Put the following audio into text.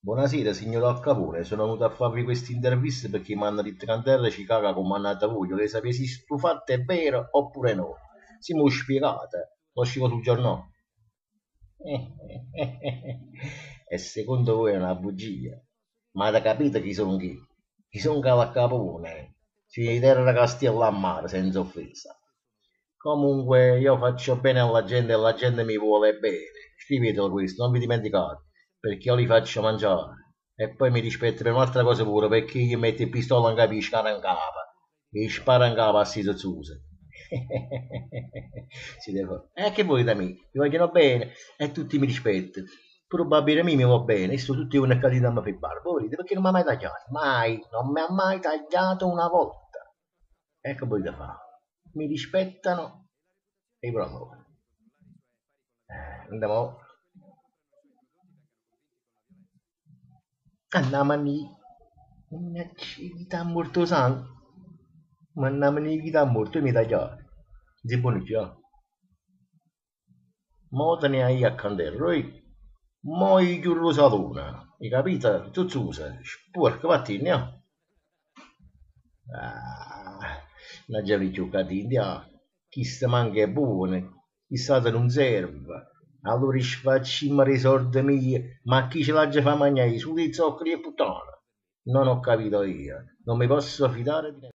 Buonasera, signor Al Capone. Sono venuto a farvi questa intervista perché mi hanno detto che in terra ci caga come andate voi. Voglio sapere se sto fatto è vero oppure no. Se mi spiegate, lo scrivo sul giornale. E secondo voi è una bugia? Ma avete capito chi sono chi? Chi sono Al Capone? Si di terra Castiella a mare, senza offesa. Comunque io faccio bene alla gente e la gente mi vuole bene. Scrivetelo questo, non vi dimenticate, perché io li faccio mangiare. E poi mi rispetto per un'altra cosa pure, perché gli mette pistola in capo e spara in capo. E spara in capo a si Zuzza. Si deve... che voi da me? Mi vogliono bene e tutti mi rispettano. Probabilmente mi va bene, sto tutti una cadita a me per barba, vedete, perché non mi ha mai tagliato, mai, non mi ha mai tagliato una volta. Ecco voi da fare. Mi rispettano e io promuovo. Andiamo, andiamo a una vita molto sana, ma andiamo a vita molto mi tagliare. Di buono già. Mo te ne hai a candello, mo i chiudo la salona, hai capito? Zuzzusa, sporca, vattene, no? Ah, non già vi giocate in dia, chi sta manca è buono, chi sta non serve. Allora facciamo i soldi miei, ma chi ce l'ha già fa mangiare? Su di zoccoli e puttana. Non ho capito io, non mi posso fidare di nessuno.